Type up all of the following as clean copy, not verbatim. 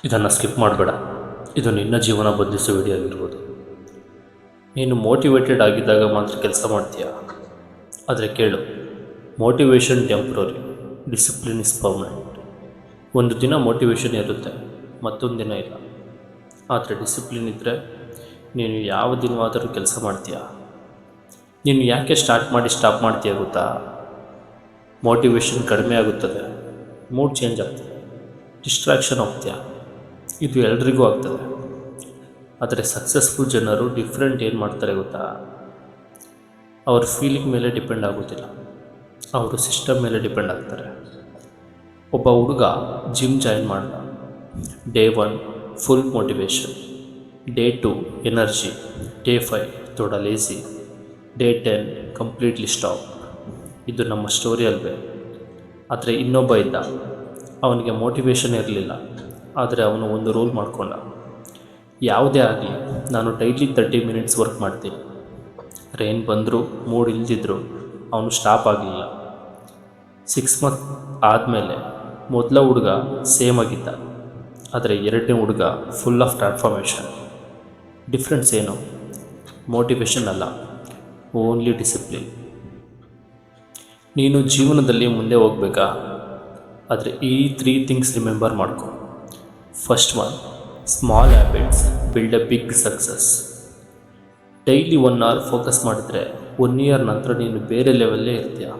ಇದನ್ನು ಸ್ಕಿಪ್ ಮಾಡಬೇಡ. ಇದು ನಿನ್ನ ಜೀವನ ಬದಲಿಸೋ ವಿಡಿಯೋ ಆಗಿರ್ಬೋದು. ನೀನು ಮೋಟಿವೇಟೆಡ್ ಆಗಿದ್ದಾಗ ಮಾತ್ರ ಕೆಲಸ ಮಾಡ್ತೀಯಾ? ಆದರೆ ಕೇಳು, motivation temporary, discipline is permanent. ಒಂದು ದಿನ ಮೋಟಿವೇಶನ್ ಇರುತ್ತೆ, ಮತ್ತೊಂದು ದಿನ ಇಲ್ಲ. ಆದರೆ ಡಿಸಿಪ್ಲಿನ್ ಇದ್ದರೆ ನೀನು ಯಾವ ದಿನವಾದರೂ ಕೆಲಸ ಮಾಡ್ತೀಯಾ? ನೀನು ಯಾಕೆ ಸ್ಟಾರ್ಟ್ ಮಾಡಿ ಸ್ಟಾಪ್ ಮಾಡ್ತೀಯ ಗೊತ್ತಾ? ಮೋಟಿವೇಶನ್ ಕಡಿಮೆ ಆಗುತ್ತದೆ, ಮೂಡ್ ಚೇಂಜ್ ಆಗ್ತದೆ, ಡಿಸ್ಟ್ರಾಕ್ಷನ್ ಹೋಗ್ತೀಯ. ಇದು ಎಲ್ರಿಗೂ ಆಗ್ತದೆ. ಆದರೆ ಸಕ್ಸಸ್ಫುಲ್ ಜನರು ಡಿಫ್ರೆಂಟ್ ಏನು ಮಾಡ್ತಾರೆ ಗೊತ್ತಾ? ಅವ್ರ ಫೀಲಿಂಗ್ ಮೇಲೆ ಡಿಪೆಂಡ್ ಆಗೋದಿಲ್ಲ, ಅವರು ಸಿಸ್ಟಮ್ ಮೇಲೆ ಡಿಪೆಂಡ್ ಆಗ್ತಾರೆ. ಒಬ್ಬ ಹುಡುಗ ಜಿಮ್ ಜಾಯಿನ್ ಮಾಡ್ದ. Day 1 full motivation, day 2 energy, day 5 ಥೋಡ ಲೇಸಿ, ಡೇ 10 ಕಂಪ್ಲೀಟ್ಲಿ ಸ್ಟಾಪ್. ಇದು ನಮ್ಮ ಸ್ಟೋರಿ ಅಲ್ವೇ? ಆದರೆ ಇನ್ನೊಬ್ಬ ಇದ್ದ, ಅವನಿಗೆ ಮೋಟಿವೇಶನ್ ಇರಲಿಲ್ಲ. ಆದರೆ ಅವನು ಒಂದು ರೂಲ್ ಮಾಡಿಕೊಂಡ. ಯಾವುದೇ ಆಗಲಿ, ನಾನು ಡೈಲಿ 30 ಮಿನಿಟ್ಸ್ ವರ್ಕ್ ಮಾಡ್ತೀನಿ. ರೈನ್ ಬಂದರೂ ಮೂಡ್ ಇಲ್ದಿದ್ರು ಅವನು ಸ್ಟಾಪ್ ಆಗಲಿಲ್ಲ. 6 ಮಂತ್ ಆದಮೇಲೆ ಮೊದಲ ಹುಡುಗ ಸೇಮ್ ಆಗಿದ್ದ, ಆದರೆ ಎರಡನೇ ಹುಡುಗ ಫುಲ್ ಆಫ್ ಟ್ರಾನ್ಸ್ಫಾರ್ಮೇಷನ್. ಡಿಫ್ರೆನ್ಸ್ ಏನು? ಮೋಟಿವೇಶನ್ ಅಲ್ಲ, ಓನ್ಲಿ ಡಿಸಿಪ್ಲಿನ್. ನೀನು ಜೀವನದಲ್ಲಿ ಮುಂದೆ ಹೋಗಬೇಕಾ? ಆದರೆ ಈ 3 ಥಿಂಗ್ಸ್ ರಿಮೆಂಬರ್ ಮಾಡ್ಕೊ. First one, small habits build a big success. Daily 1 hour focus ಮಾಡಿದರೆ 1 ಇಯರ್ ನಂತರ ನೀನು ಬೇರೆ ಲೆವೆಲ್ಲೇ ಇರ್ತೀಯ.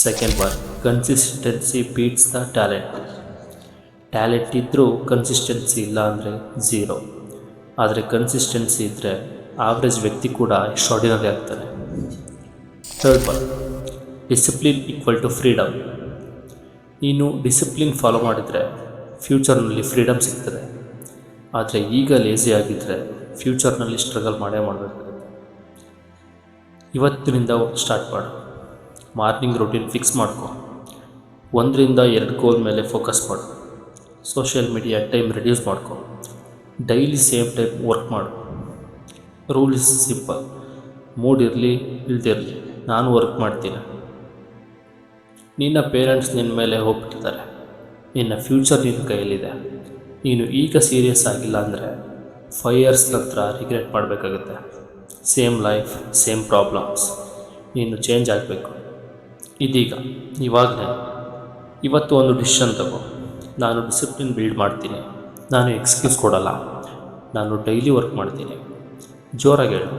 Second one, consistency beats the talent. Talent ಇದ್ದರೂ ಕನ್ಸಿಸ್ಟೆನ್ಸಿ ಇಲ್ಲ ಅಂದರೆ ಝೀರೋ. ಆದರೆ ಕನ್ಸಿಸ್ಟೆನ್ಸಿ ಇದ್ದರೆ ಆವ್ರೇಜ್ ವ್ಯಕ್ತಿ ಕೂಡ ಎಕ್ಸ್ಟ್ರಾರ್ಡಿನರಿ ಆಗ್ತಾನೆ. Third one, discipline equal to freedom. ನೀನು ಡಿಸಿಪ್ಲಿನ್ ಫಾಲೋ ಮಾಡಿದರೆ ಫ್ಯೂಚರ್ನಲ್ಲಿ ಫ್ರೀಡಮ್ ಸಿಗ್ತದೆ. ಆದರೆ ಈಗ ಲೇಸಿ ಆಗಿದ್ದರೆ ಫ್ಯೂಚರ್ನಲ್ಲಿ ಸ್ಟ್ರಗಲ್ ಮಾಡಬೇಕಾಗುತ್ತೆ. ಇವತ್ತಿನಿಂದ ಸ್ಟಾರ್ಟ್ ಮಾಡು. ಮಾರ್ನಿಂಗ್ ರೂಟೀನ್ ಫಿಕ್ಸ್ ಮಾಡ್ಕೊ. 1 ರಿಂದ 2 ಗೋಲ್ ಮೇಲೆ ಫೋಕಸ್ ಮಾಡು. ಸೋಷಿಯಲ್ ಮೀಡಿಯಾ ಟೈಮ್ ರಿಡ್ಯೂಸ್ ಮಾಡ್ಕೊ. ಡೈಲಿ ಸೇಮ್ ಟೈಮ್ ವರ್ಕ್ ಮಾಡು. ರೂಲ್ ಇಸ್ ಸಿಂಪಲ್, ಮೂಡ್ ಇರಲಿ ಇಲ್ದಿರಲಿ ನಾನು ವರ್ಕ್ ಮಾಡ್ತೀನಿ. ನಿನ್ನ ಪೇರೆಂಟ್ಸ್ ನಿನ್ನ ಮೇಲೆ ಹೋಗ್ಬಿಟ್ಟಿದ್ದಾರೆ, ನಿನ್ನ ಫ್ಯೂಚರ್ ನಿನ್ನ ಕೈಯಲ್ಲಿದೆ. ನೀನು ಈಗ ಸೀರಿಯಸ್ ಆಗಿಲ್ಲ ಅಂದರೆ 5 ಇಯರ್ಸ್ ನಂತರ ರಿಗ್ರೆಟ್ ಮಾಡಬೇಕಾಗುತ್ತೆ. Same life, same problems. ನೀನು ಚೇಂಜ್ ಆಗಬೇಕು ಇದೀಗ, ಇವಾಗಲೇ. ಇವತ್ತು ಒಂದು ಡಿಸಿಷನ್ ತಗೋ. ನಾನು ಡಿಸಿಪ್ಲಿನ್ ಬಿಲ್ಡ್ ಮಾಡ್ತೀನಿ. ನಾನು ಎಕ್ಸ್ಕ್ಯೂಸ್ ಕೊಡಲ್ಲ, ನಾನು ಡೈಲಿ ವರ್ಕ್ ಮಾಡ್ತೀನಿ. ಜೋರಾಗಿ ಹೇಳು,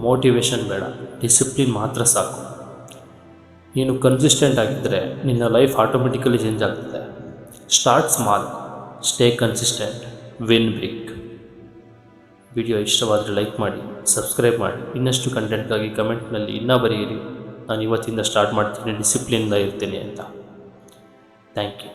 ಮೋಟಿವೇಶನ್ ಬೇಡ, ಡಿಸಿಪ್ಲಿನ್ ಮಾತ್ರ ಸಾಕು. ನೀನು ಕನ್ಸಿಸ್ಟೆಂಟ್ ಆಗಿದ್ದರೆ ನಿನ್ನ ಲೈಫ್ ಆಟೋಮೆಟಿಕಲಿ ಚೇಂಜ್ ಆಗ್ತದೆ. Start small, stay consistent, win big. Video ಇಷ್ಟವಾದರೆ ಲೈಕ್ ಮಾಡಿ, ಸಬ್ಸ್ಕ್ರೈಬ್ ಮಾಡಿ. ಇನ್ನಷ್ಟು ಕಂಟೆಂಟ್ಗಾಗಿ ಕಮೆಂಟ್ನಲ್ಲಿ ಇನ್ನೂ ಬರೆಯಿರಿ, ನಾನು ಇವತ್ತಿಂದ ಸ್ಟಾರ್ಟ್ ಮಾಡ್ತೀನಿ, ಡಿಸಿಪ್ಲಿನಿಂದ ಇರ್ತೀನಿ ಅಂತ. Thank you.